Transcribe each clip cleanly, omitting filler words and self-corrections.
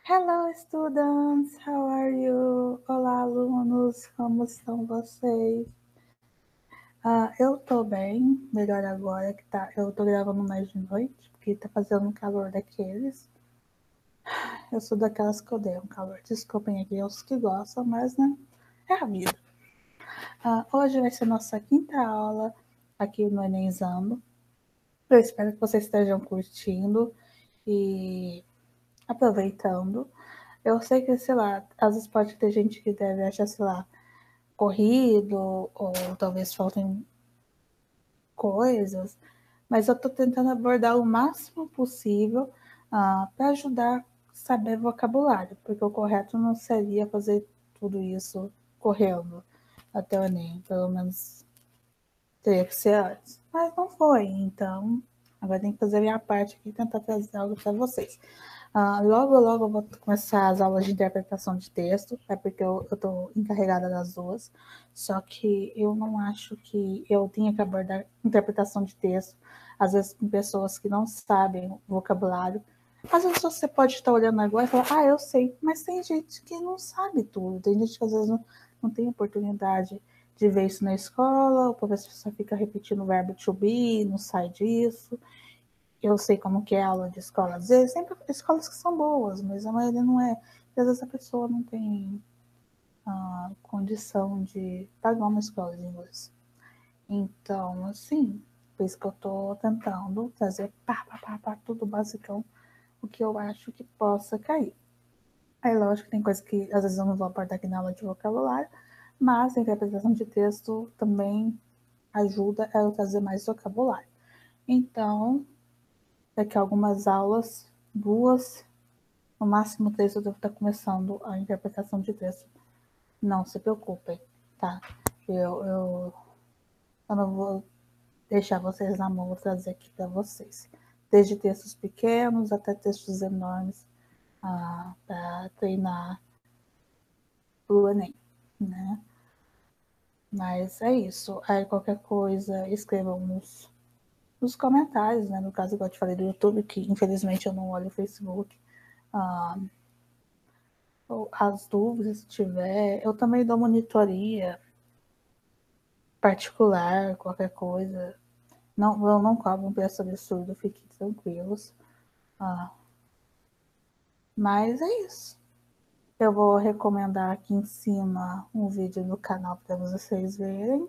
Hello, students. How are you? Olá, alunos. Como estão vocês? Eu tô bem, melhor agora que tá. Eu tô gravando mais de noite, porque tá fazendo um calor daqueles. Eu sou daquelas que odeiam calor. Desculpem aqui os que gostam, mas né, é a vida. Hoje vai ser nossa quinta aula aqui no Enemzando. Eu espero que vocês estejam curtindo e aproveitando. Eu sei que, sei lá, às vezes pode ter gente que deve achar, sei lá, corrido, ou talvez faltem coisas, mas eu estou tentando abordar o máximo possível para ajudar a saber vocabulário, porque o correto não seria fazer tudo isso correndo até o Enem, pelo menos teria que ser antes. Mas não foi, então agora tem que fazer a minha parte aqui e tentar trazer algo para vocês. Logo eu vou começar as aulas de interpretação de texto, é porque eu estou encarregada das duas, só que eu não acho que eu tenha que abordar interpretação de texto, às vezes com pessoas que não sabem o vocabulário. Às vezes você pode estar olhando agora e falar, eu sei, mas tem gente que não sabe tudo, tem gente que às vezes não tem oportunidade de ver isso na escola, o professor só fica repetindo o verbo to be, não sai disso. Eu sei como que é a aula de escola, às vezes, sempre escolas que são boas, mas a maioria não é. E às vezes a pessoa não tem condição de pagar uma escola de inglês. Então, assim, por isso que eu tô tentando trazer tudo basicão, o que eu acho que possa cair. Aí, lógico, tem coisa que às vezes eu não vou abordar aqui na aula de vocabulário, mas a interpretação de texto também ajuda a eu trazer mais vocabulário. Então, daqui a algumas aulas, 2, no máximo 3, eu devo estar começando a interpretação de texto. Não se preocupem, tá? Eu não vou deixar vocês na mão, vou trazer aqui para vocês. Desde textos pequenos até textos enormes, para treinar o Enem, né? Mas é isso. Aí qualquer coisa, escrevam nos comentários, né? No caso, igual eu te falei do YouTube, que infelizmente eu não olho o Facebook. As dúvidas, se tiver, eu também dou monitoria particular, qualquer coisa. Não, eu não cobro um preço absurdo, fiquem tranquilos. Mas é isso. Eu vou recomendar aqui em cima um vídeo no canal para vocês verem.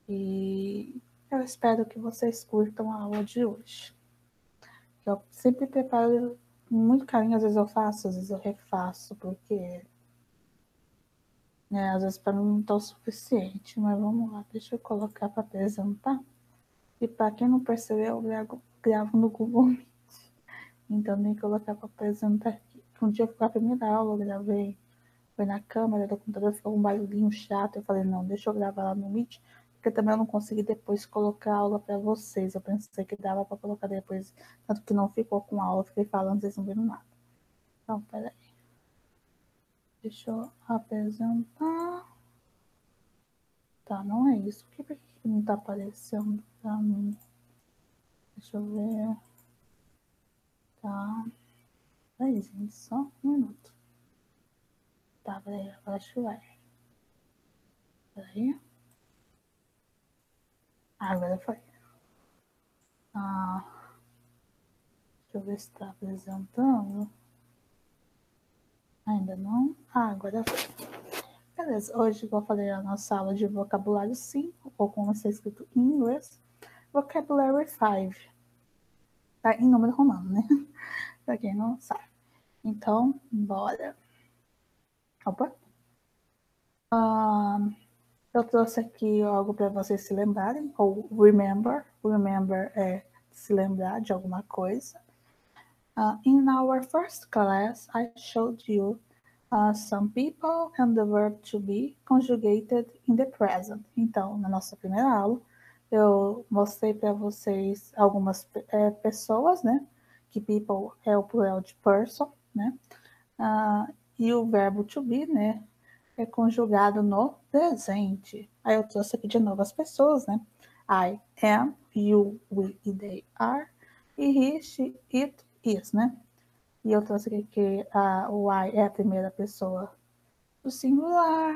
E eu espero que vocês curtam a aula de hoje. Eu sempre preparo com muito carinho, às vezes eu faço, às vezes eu refaço, porque às vezes para mim não está o suficiente. Mas vamos lá, deixa eu colocar para apresentar. E para quem não percebeu, eu gravo no Google Meet. Então nem colocar para apresentar aqui. Um dia foi a primeira aula, eu gravei. Foi na câmera do computador, ficou um barulhinho chato. Eu falei, não, deixa eu gravar lá no Meet, porque também eu não consegui depois colocar a aula para vocês. Eu pensei que dava para colocar depois, tanto que não ficou com a aula, fiquei falando, vocês não viram nada. Então, peraí. Deixa eu apresentar. Tá, não é isso. Por que não tá aparecendo pra mim? Deixa eu ver. Tá. Peraí, gente, só um minuto. Tá, peraí, agora acho que vai. Peraí. Agora foi. Deixa eu ver se tá apresentando. Ainda não? Agora foi. Beleza, hoje, igual eu falei, a nossa aula de vocabulário 5, ou como está escrito em inglês, Vocabulary 5. Tá em número romano, né? Pra quem não sabe. Então, bora. Opa. Eu trouxe aqui algo para vocês se lembrarem, ou remember. Remember é se lembrar de alguma coisa. In our first class, I showed you some people and the verb to be conjugated in the present. Então, na nossa primeira aula, eu mostrei para vocês algumas pessoas, né? Que people é o plural de person, né? E o verbo to be, né? É conjugado no presente. Aí eu trouxe aqui de novo as pessoas, né? I am, you, we e they are. E he, she, it, is, né? E eu trouxe aqui que o I é a primeira pessoa do singular.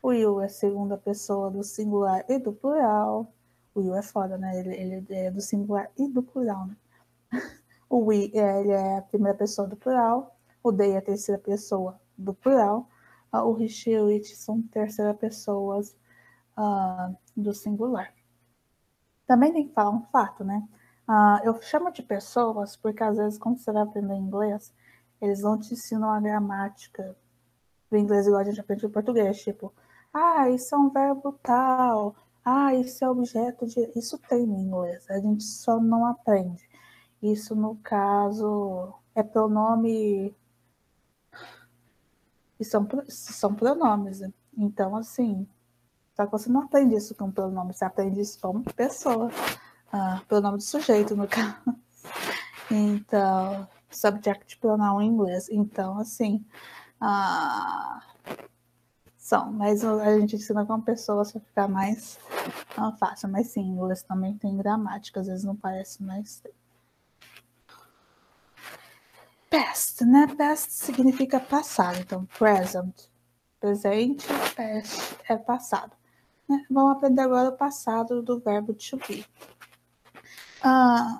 O you é a segunda pessoa do singular e do plural. O you é foda, né? Ele é do singular e do plural, né? O we ele é a primeira pessoa do plural. O they é a terceira pessoa do plural. O he, she e o it são terceira pessoas do singular. Também tem que falar um fato, né? Eu chamo de pessoas porque às vezes quando você vai aprender inglês, eles não te ensinam a gramática do inglês igual a gente aprende no português, tipo, isso é um verbo tal, isso é objeto de... Isso tem no inglês, a gente só não aprende. Isso, no caso, é pronome... E são pronomes, né? Então, assim, só que você não aprende isso com pronome, você aprende isso como pessoa. Pronome de sujeito, no caso. Então, subject pronoun em inglês. Então, assim, são, mas a gente ensina como pessoa para ficar mais fácil. Mas sim, em inglês também tem gramática, às vezes não parece, mas tem. Past, né? Past significa passado. Então, present, presente, past é passado. Né? Vamos aprender agora o passado do verbo to be.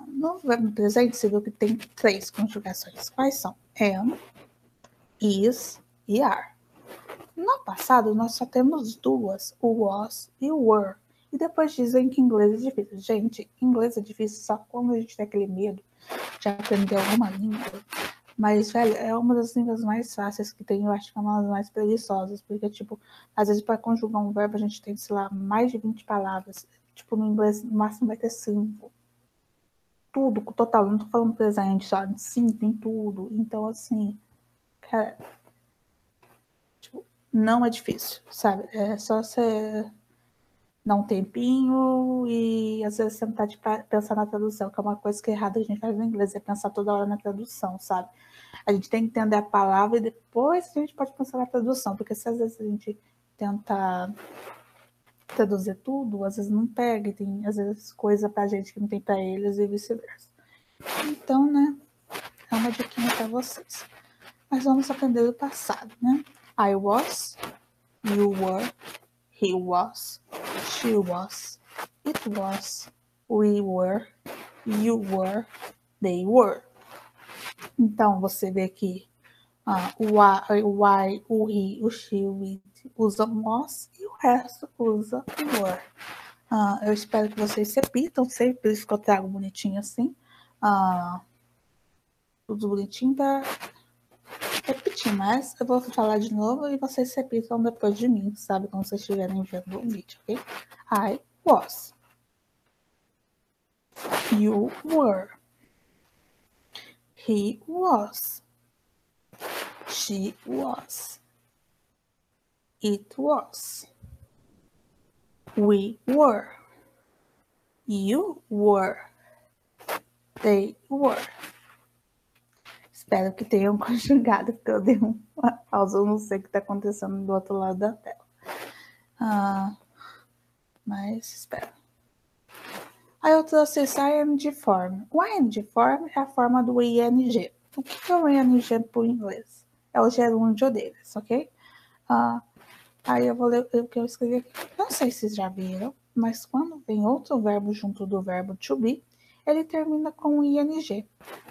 No verbo presente, você viu que tem 3 conjugações. Quais são? Am, is e are. No passado, nós só temos 2, o was e o were. E depois dizem que inglês é difícil. Gente, inglês é difícil só quando a gente tem aquele medo de aprender alguma língua. Mas, velho, é uma das línguas mais fáceis que tem. Eu acho que é uma das mais preguiçosas. Porque, tipo, às vezes para conjugar um verbo a gente tem, sei lá, mais de 20 palavras. Tipo, no inglês, no máximo vai ter 5. Tudo, total. Eu não tô falando presente só. Sim, tem tudo. Então, assim, cara, tipo, não é difícil, sabe? É só você dar um tempinho e às vezes sentar de pensar na tradução, que é uma coisa que é errada que a gente faz no inglês, é pensar toda hora na tradução, sabe? A gente tem que entender a palavra e depois a gente pode pensar na tradução, porque se às vezes a gente tenta traduzir tudo, às vezes não pega, e tem às vezes coisa pra gente que não tem pra eles e vice-versa. Então, né, é uma diquinha pra vocês. Mas vamos aprender do passado, né? I was, you were, he was, she was, it was, we were, you were, they were. Então, você vê que o I, o he, o she, o it usam was e o resto usa o were. Eu espero que vocês repitam sempre, por isso que eu trago bonitinho assim. Tudo bonitinho para repetir, mas eu vou falar de novo e vocês repitam depois de mim, sabe? Quando vocês estiverem vendo o vídeo, ok? I was. You were. He was. She was. It was. We were. You were. They were. Espero que tenham conjugado, porque eu dei uma pausa, eu não sei o que está acontecendo do outro lado da tela. Mas espero. Aí eu trouxe esse ing form. O ing form é a forma do ing. O que é o ing por inglês? É o gerúndio deles, ok? Aí eu vou ler o que eu escrevi aqui. Não sei se vocês já viram, mas quando vem outro verbo junto do verbo to be, ele termina com o ing.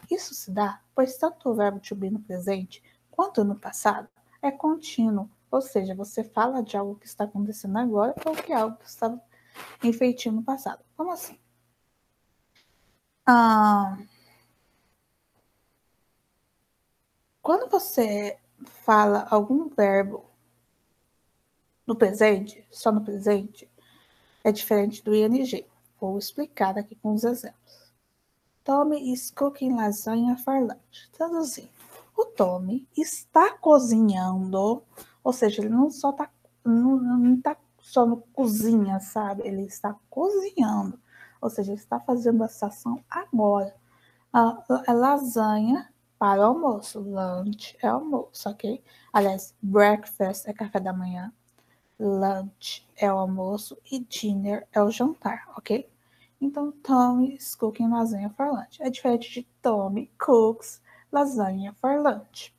Isso se dá, pois tanto o verbo to be no presente quanto no passado é contínuo, ou seja, você fala de algo que está acontecendo agora ou que é algo que estava em feitio no passado. Como assim? Quando você fala algum verbo no presente, só no presente, é diferente do ing. Vou explicar aqui com os exemplos. Tommy is cooking lasagna for lunch. Traduzindo. O Tommy está cozinhando, ou seja, ele não só está não tá só no cozinha, sabe? Ele está cozinhando, ou seja, ele está fazendo essa ação agora. A lasanha para o almoço, lunch é almoço, ok? Aliás, breakfast é café da manhã, lunch é o almoço e dinner é o jantar, ok? Então, Tommy is cooking lasanha for lunch. É diferente de Tommy cooks lasanha for lunch.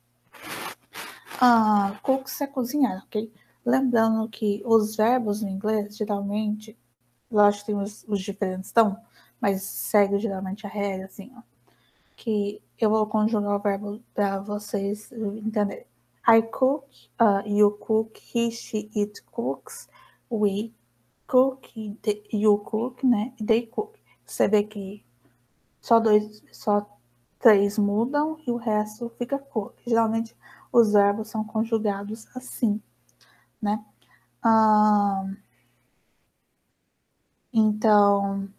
Cooks é cozinhar, ok? Lembrando que os verbos no inglês, geralmente, lógico que tem os diferentes estão, mas segue geralmente a regra, assim, ó, que eu vou conjugar o verbo para vocês entenderem. I cook, you cook, he, she, it cooks, we cook, you cook, né? They cook. Você vê que só três mudam e o resto fica cook. Geralmente os verbos são conjugados assim, né? Então,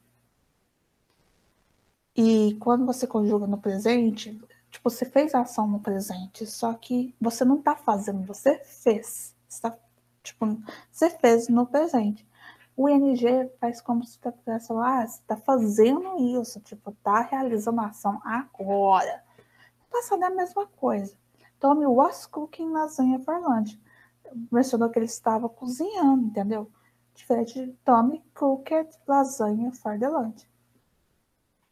e quando você conjuga no presente, tipo, você fez a ação no presente, só que você não tá fazendo, você fez. Tipo, você fez no presente. O ing faz como se você você tá fazendo isso, tipo, tá realizando a ação agora. Passando é a mesma coisa. Tommy was cooking lasanha for lunch. Mencionou que ele estava cozinhando, entendeu? Diferente de Tommy cooked lasanha for the lunch.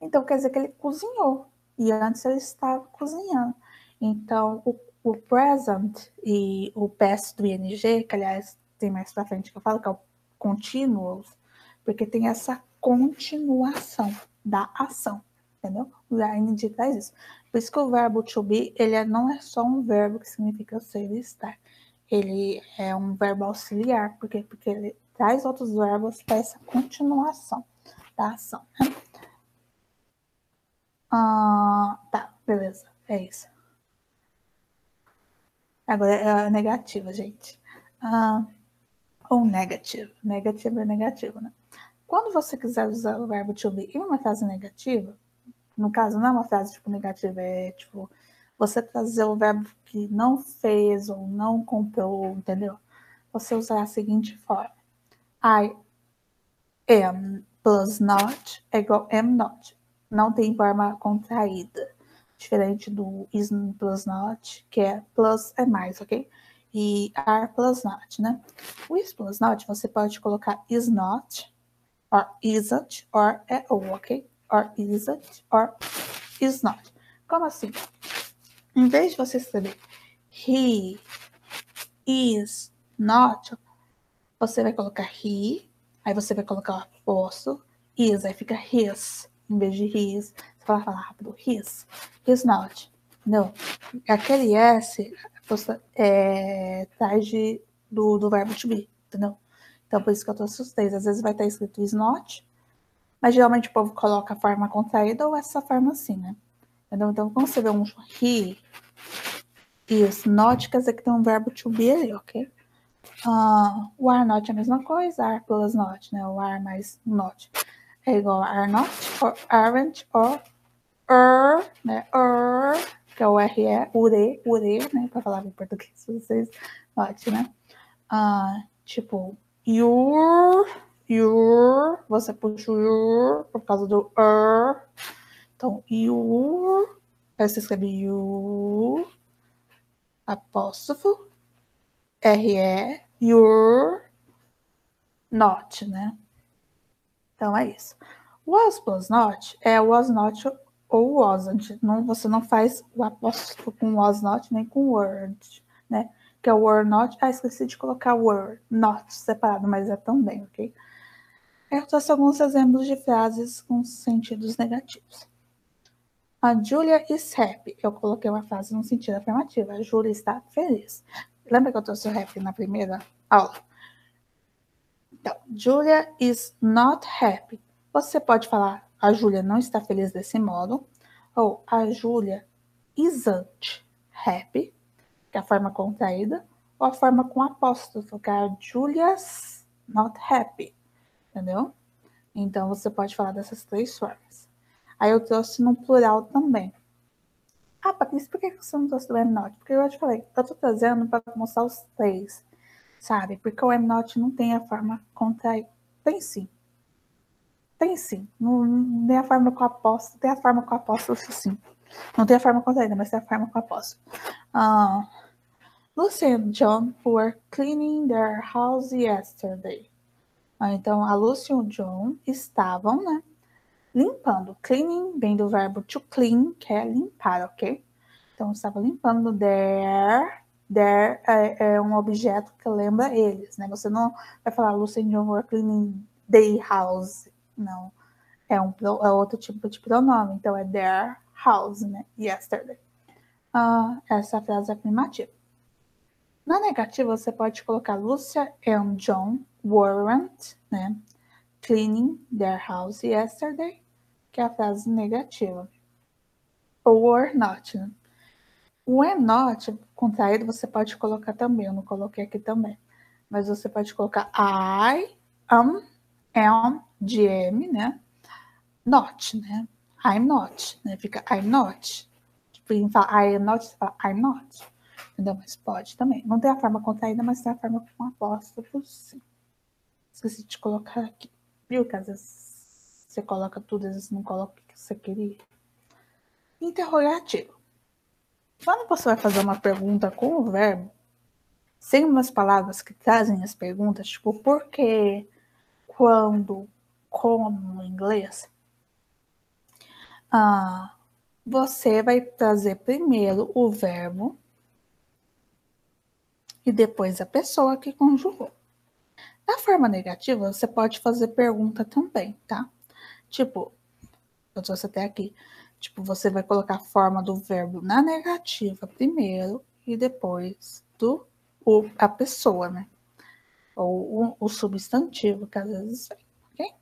Então, quer dizer que ele cozinhou. E antes ele estava cozinhando. Então, o present e o past do ing, que aliás tem mais pra frente que eu falo, que é o continuous, porque tem essa continuação da ação, entendeu? O ing traz isso. Por isso que o verbo to be, ele não é só um verbo que significa ser e estar. Ele é um verbo auxiliar, porque ele traz outros verbos para essa continuação da ação, né? Tá, beleza. É isso. Agora é a negativa, gente. Ou negativo. Negativo é negativo, né? Quando você quiser usar o verbo to be em uma frase negativa, no caso não é uma frase tipo negativa, é tipo você trazer o verbo que não fez ou não comprou, entendeu? Você usará a seguinte forma. I am plus not é igual am not. Não tem forma contraída. Diferente do is plus not, que é plus é mais, ok? E are plus not, né? O is plus not você pode colocar is not, or isn't, or é ou, ok? Or isn't, or is not. Como assim? Em vez de você escrever he is not, você vai colocar he, aí você vai colocar o apóstrofo, is, aí fica his, em vez de his, você vai falar rápido, his not, não, aquele S traz do verbo to be, entendeu? Então, por isso que eu trouxe os três, às vezes vai estar escrito is not, mas geralmente o povo coloca a forma contraída ou essa forma assim, né? Entendeu? Então, quando você vê um he is not, quer dizer que tem um verbo to be ali, ok? O are not é a mesma coisa, are plus not, né? O are mais not é igual a are not, or aren't, or né? Que é o RE, ure, né? Pra falar em português, se vocês notem, né? Tipo, your, você puxa o your por causa do Então, your, aí você escreve you, apóstrofo, RE, your, not, né? Então é isso. Was plus not é was not ou wasn't. Não, você não faz o apóstrofo com was not nem com word, né? Que é were not. Esqueci de colocar were not separado, mas é também, ok? Eu trouxe alguns exemplos de frases com sentidos negativos. A Julia is happy. Eu coloquei uma frase no sentido afirmativo. A Julia está feliz. Lembra que eu trouxe o happy na primeira aula? Então, Julia is not happy. Você pode falar a Julia não está feliz desse modo, ou a Julia isn't happy, que é a forma contraída, ou a forma com apóstrofo, que é a Julia's not happy, entendeu? Então, você pode falar dessas três formas. Aí eu trouxe no plural também. Patrícia, por que você não trouxe do am not? Porque eu já te falei, eu tô trazendo para mostrar os três, sabe? Porque o am not não tem a forma contraída. Tem sim. Tem sim. Não tem a forma com apóstolo. Tem a forma com apóstolo, sim. Não tem a forma contraída, mas tem a forma com apóstolo. Lucy and John were cleaning their house yesterday. Então, a Lucy e o John estavam, né, limpando. Cleaning vem do verbo to clean, que é limpar, ok? Então, eu estava limpando their. Their é um objeto que lembra eles, né? Você não vai falar Lucy and John were cleaning their house. Não. É outro tipo de pronome. Então, é their house, né? Yesterday. Essa frase é afirmativa. Na negativa, você pode colocar Lucia and John weren't, né? Cleaning their house yesterday, que é a frase negativa. Ou were not, né? Were not, contraído, você pode colocar também. Eu não coloquei aqui também. Mas você pode colocar I am, GM, né? Not, né? I'm not, né? Fica I'm not. Tipo, em falar I am not, você fala I'm not. Entendeu? Mas pode também. Não tem a forma contraída, mas tem a forma com apóstrofo, sim. Esqueci de colocar aqui. Viu que às vezes você coloca tudo, às vezes não coloca o que você queria. Interrogativo. Quando você vai fazer uma pergunta com o verbo, sem umas palavras que trazem as perguntas, tipo por quê, quando, como no inglês, você vai trazer primeiro o verbo e depois a pessoa que conjugou. Na forma negativa, você pode fazer pergunta também, tá? Tipo, eu trouxe até aqui. Tipo, você vai colocar a forma do verbo na negativa primeiro e depois a pessoa, né? Ou o substantivo, que às vezes vem, ok?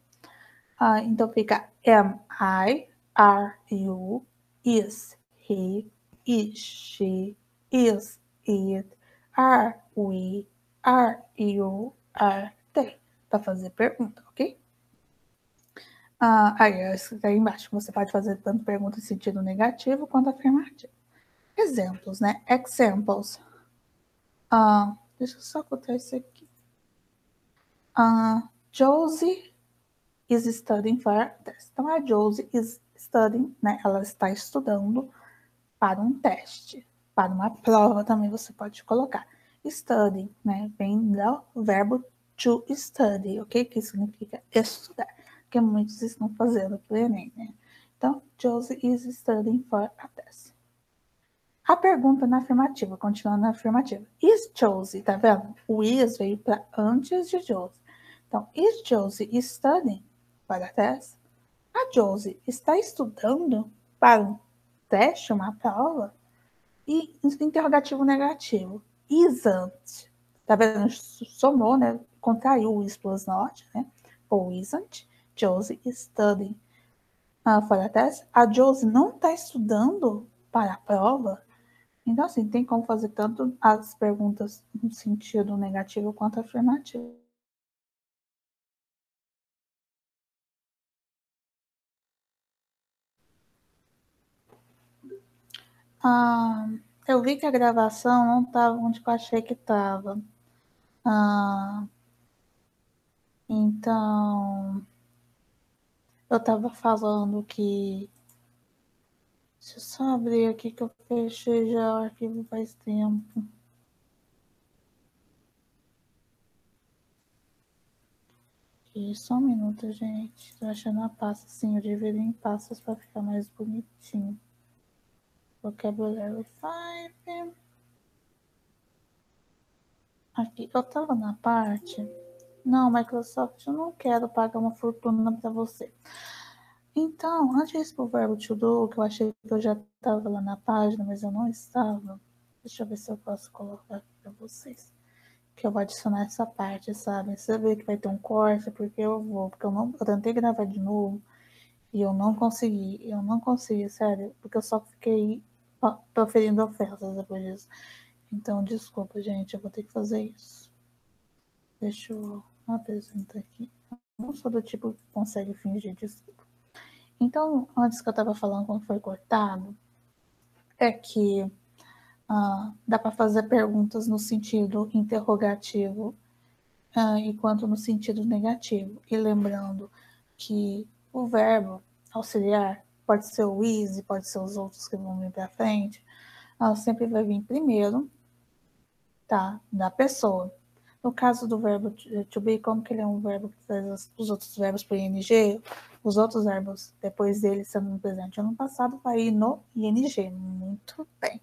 Então fica am, I, are, you, is, he, is, she, is, it, are, we, are, you, are, they. Para fazer pergunta, ok? Aí embaixo você pode fazer tanto pergunta em sentido negativo quanto afirmativo. Exemplos, né? Examples. Deixa eu só botar isso aqui. Josie is studying for a test. Então, a Josie is studying, né? Ela está estudando para um teste. Para uma prova também você pode colocar. Studying, né? Vem do verbo to study, ok? Que significa estudar. Que muitos estão fazendo para o Enem, né? Então, Josie is studying for a test. A pergunta na afirmativa, continuando na afirmativa. Is Josie, tá vendo? O is veio para antes de Josie. Então, is Josie studying para a teste? A Josie está estudando para um teste, uma prova? E interrogativo negativo. Isn't. Tá vendo? Somou, né? Contraiu o is plus not, né? Ou isn't. Josie studying for a test. A Josie não está estudando para a prova? Então, assim, tem como fazer tanto as perguntas no sentido negativo quanto afirmativo. Eu vi que a gravação não estava onde eu achei que estava. Então, eu estava falando que... Deixa eu só abrir aqui que eu fechei já o arquivo faz tempo. E só um minuto, gente. Tô achando a pasta assim, eu divido em pastas para ficar mais bonitinho. Vocabulary 5. Aqui, eu tava na parte... Não, Microsoft, eu não quero pagar uma fortuna para você. Então, antes do verbo to do, que eu achei que eu já estava lá na página, mas eu não estava. Deixa eu ver se eu posso colocar aqui para vocês. Que eu vou adicionar essa parte, sabe? Você vê que vai ter um corte, porque eu tentei gravar de novo e eu não consegui, sério, porque eu só fiquei proferindo ofensas depois disso. Então, desculpa, gente, eu vou ter que fazer isso. Deixa eu apresentar aqui. Eu não sou do tipo que consegue fingir desculpa. Então, antes que eu estava falando quando foi cortado, é que dá para fazer perguntas no sentido interrogativo e quanto no sentido negativo. E lembrando que o verbo auxiliar pode ser o is, pode ser os outros que vão vir para frente, sempre vai vir primeiro, tá, da pessoa. No caso do verbo to be, como que ele é um verbo que traz os outros verbos para o ing, os outros verbos depois dele sendo no presente ou no passado vai ir no ing, Muito bem.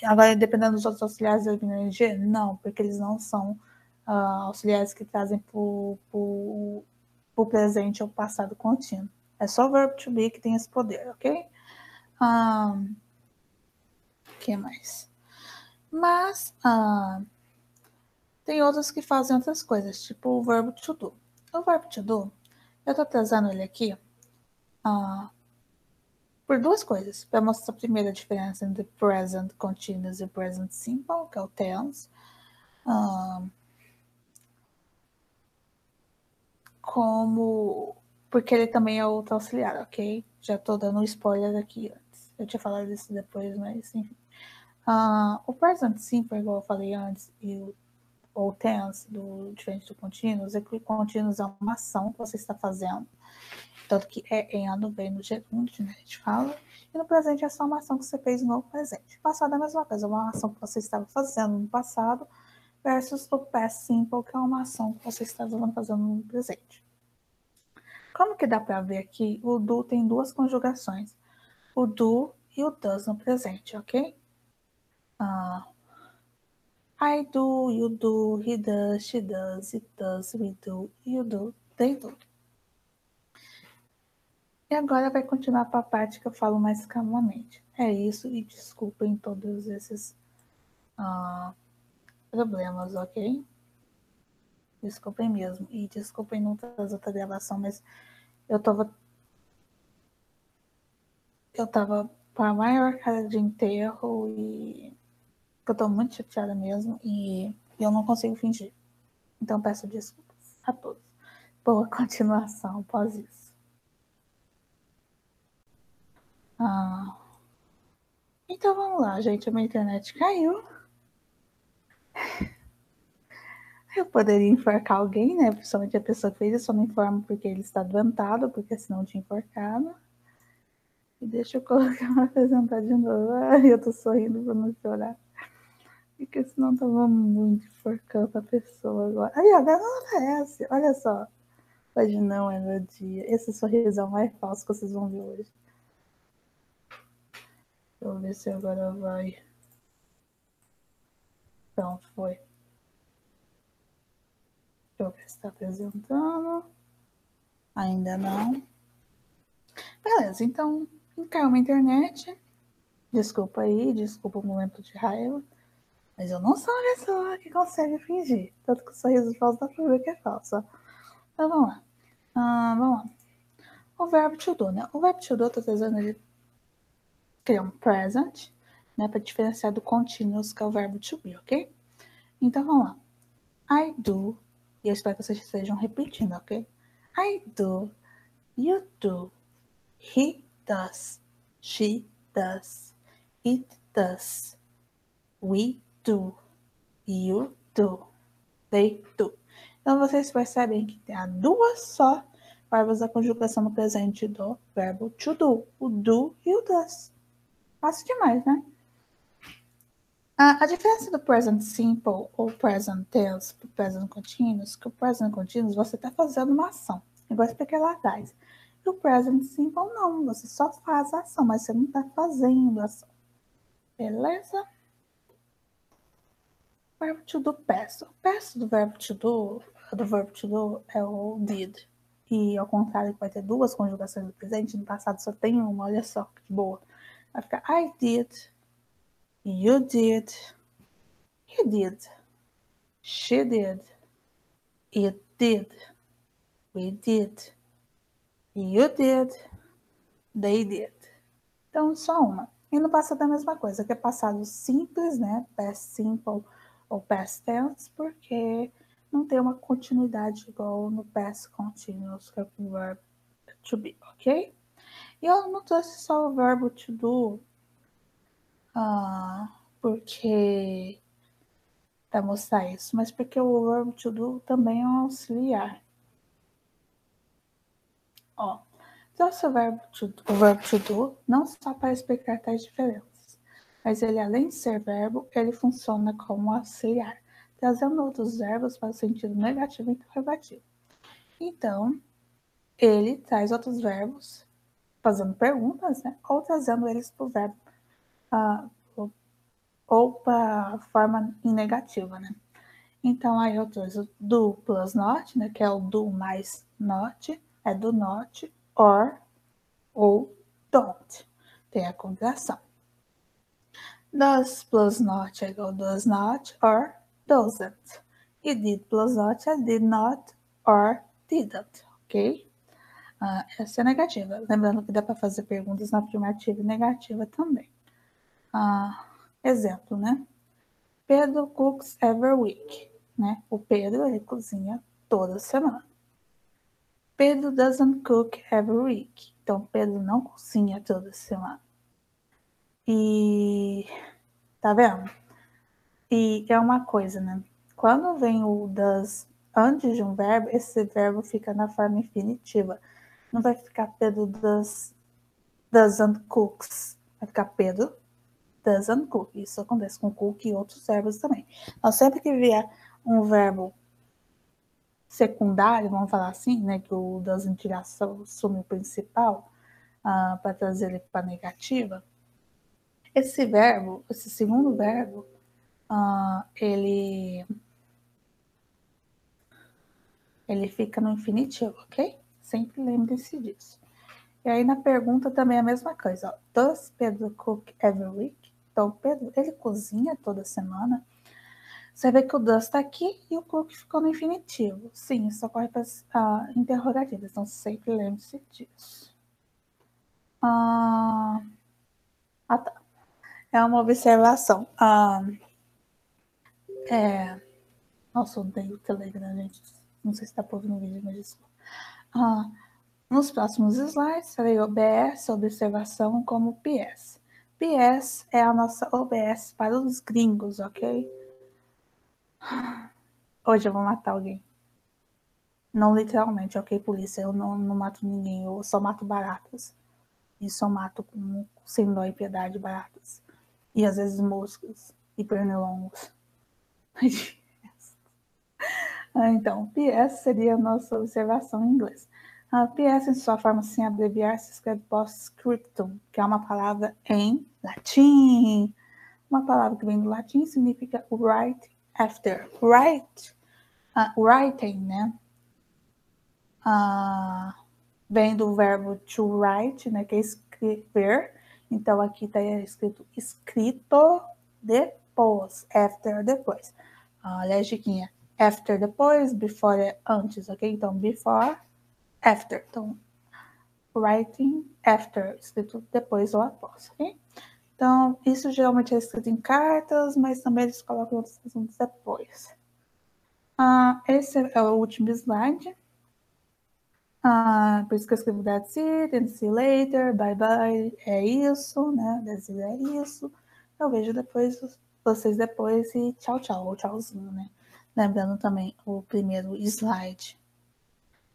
Agora, dependendo dos outros auxiliares da energia, não, porque eles não são auxiliares que trazem para o presente ou passado contínuo. É só o verbo to be que tem esse poder, ok? O que mais? Mas tem outros que fazem outras coisas, tipo o verbo to do. O verbo to do, eu estou trazendo ele aqui por duas coisas. Para mostrar primeiro a diferença entre present continuous e present simple, que é o tense. Porque ele também é outro auxiliar, ok? Já estou dando um spoiler aqui antes. Eu tinha falado isso depois, mas enfim. O present simple, igual eu falei antes, e o tense, diferente do continuous, é que o continuous é uma ação que você está fazendo. Tanto que é em ano, bem no gerúndio, né? A gente fala. E no presente é só uma ação que você fez no presente. Passado é a mesma coisa, uma ação que você estava fazendo no passado versus o past simple, que é uma ação que você estava fazendo no presente. Como que dá para ver aqui? O do tem duas conjugações. O do e o does no presente, ok? I do, you do, he does, she does, it does, we do, you do, they do. E agora vai continuar para a parte que eu falo mais calmamente. É isso, e desculpem todos esses problemas, ok? Desculpem mesmo. E desculpem não trazer outra gravação, mas eu tava com a maior cara de enterro e eu tô muito chateada mesmo e eu não consigo fingir. Então peço desculpas a todos. Boa continuação após isso. Então vamos lá, gente. A minha internet caiu. Eu poderia enforcar alguém, né? Principalmente a pessoa que fez isso, só não informo porque ele está doentado, porque senão tinha enforcado. E deixa eu colocar uma apresentar de novo. Ai, eu tô sorrindo pra não chorar. Porque senão tava muito enforcando a pessoa agora. Aí, agora não aparece. Olha só. Hoje não é meu dia. Esse sorrisão mais falso que vocês vão ver hoje. Deixa eu ver se agora vai. Pronto, foi. Deixa eu ver se está apresentando. Ainda não. Beleza, então caiu uma internet. Desculpa aí, desculpa o momento de raiva. Mas eu não sou uma pessoa que consegue fingir. Tanto que o sorriso falso dá pra ver que é falso. Então vamos lá. Vamos lá. O verbo to do, né? O verbo to do, eu tô trazendo ele criar um present, né? Para diferenciar do continuous, que é o verbo to be, ok? Então vamos lá. I do, e eu espero que vocês estejam repetindo, ok? I do, you do, he does, she does, it does, we do, you do, they do. Então vocês percebem que há duas só verbos da conjugação no presente do verbo to do, o do e o does. Fácil demais, né? A diferença do present simple ou present tense para o present continuous, que o present continuous você está fazendo uma ação, igual eu expliquei lá atrás. E o present simple não, você só faz a ação, mas você não está fazendo a ação. Beleza? Verbo to do past. O past do verbo to do é o did. E ao contrário, vai ter duas conjugações do presente, no passado só tem uma, olha só que boa. Vai ficar I did, you did, he did, she did, it did, we did, you did, they did. Então, só uma. E no passado é a mesma coisa, que é passado simples, né? Past simple ou past tense, porque não tem uma continuidade igual no past continuous, que é o verbo to be, ok? E eu não trouxe só o verbo to do, porque para mostrar isso, mas porque o verbo to do também é um auxiliar. Ó, trouxe o verbo to do não só para explicar tais diferenças, mas ele, além de ser verbo, ele funciona como auxiliar, trazendo outros verbos para o sentido negativo e interrogativo. Então, ele traz outros verbos, fazendo perguntas, né? Ou trazendo eles para o verbo ou para a forma negativa, né? Então, aí eu trouxe o do plus not, né? Que é o do mais not, é do not, or, ou don't. Tem a contração. Does plus not é igual does not, or doesn't. E did plus not é did not, or didn't, ok? Essa é negativa. Lembrando que dá para fazer perguntas na afirmativa e negativa também. Exemplo, né? Pedro cooks every week, né? O Pedro, ele cozinha toda semana. Pedro doesn't cook every week. Então, Pedro não cozinha toda semana. E tá vendo? E é uma coisa, né? Quando vem o does antes de um verbo, esse verbo fica na forma infinitiva. Não vai ficar Pedro doesn't cooks. Vai ficar Pedro doesn't cook. Isso acontece com cook e outros verbos também. Então, sempre que vier um verbo secundário, vamos falar assim, né, que o doesn't tira assume o principal, para trazer ele para negativa, esse verbo, esse segundo verbo, ele fica no infinitivo, ok? Sempre lembre-se disso. E aí na pergunta também é a mesma coisa. Ó. Does Pedro cook every week? Então, Pedro, ele cozinha toda semana. Você vê que o does está aqui e o cook ficou no infinitivo. Sim, isso ocorre para as interrogativas, então sempre lembre-se disso. Tá. É uma observação. Nossa, eu odeio o Telegram, gente. Não sei se está por no vídeo, mas desculpa. Nos próximos slides, farei OBS, observação, como PS. PS é a nossa OBS para os gringos, ok? Hoje eu vou matar alguém. Não literalmente, ok, polícia? Eu não mato ninguém, eu só mato baratas. E só mato sem dó e piedade baratas. E às vezes moscas e pernilongos. Então, PS seria a nossa observação em inglês. PS, em sua forma sem abreviar, se escreve postscriptum, que é uma palavra em latim. Uma palavra que vem do latim significa right after. Writing, né? Vem do verbo to write, né? Que é escrever. Então, aqui está escrito depois. After, depois. Aliás, diquinha. After, depois. Before é antes, ok? Então, before, after. Então, writing after, escrito depois ou após, ok? Então, isso geralmente é escrito em cartas, mas também eles colocam outros assuntos depois. Esse é o último slide. Por isso que eu escrevo that's it, and see you later, bye bye, é isso, né? That's it, é isso. Eu vejo vocês depois e tchau, tchau, ou tchauzinho, né? Lembrando também o primeiro slide.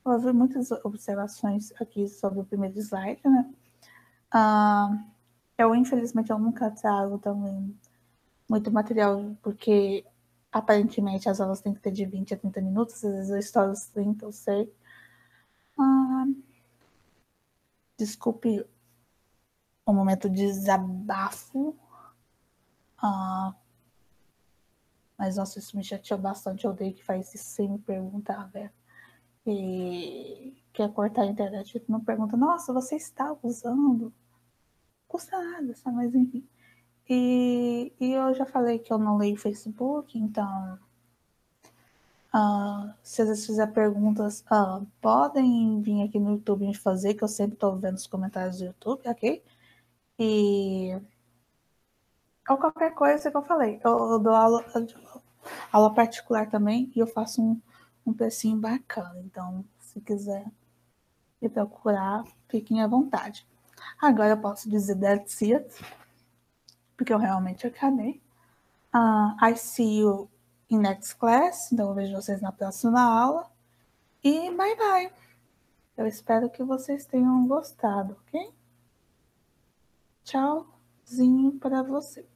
Houve muitas observações aqui sobre o primeiro slide, né? Infelizmente, eu nunca trago também muito material, porque aparentemente as aulas têm que ter de 20 a 30 minutos, às vezes eu estouro os 30, eu sei. Desculpe o momento de desabafo, mas nossa, isso me chateou bastante. Eu odeio que faz isso sem me perguntar, velho. E quer cortar a internet, não pergunta, nossa, você está usando? Custa nada, sabe? Mas enfim. E eu já falei que eu não leio Facebook, então se vocês fizerem perguntas, podem vir aqui no YouTube me fazer, que eu sempre estou vendo os comentários do YouTube, ok? Ou qualquer coisa que eu falei. Eu dou aula particular também e eu faço um precinho bacana. Então, se quiser me procurar, fiquem à vontade. Agora eu posso dizer that's it, porque eu realmente acabei. I see you in next class. Então, eu vejo vocês na próxima aula. E bye bye. Eu espero que vocês tenham gostado, ok? Tchauzinho para vocês.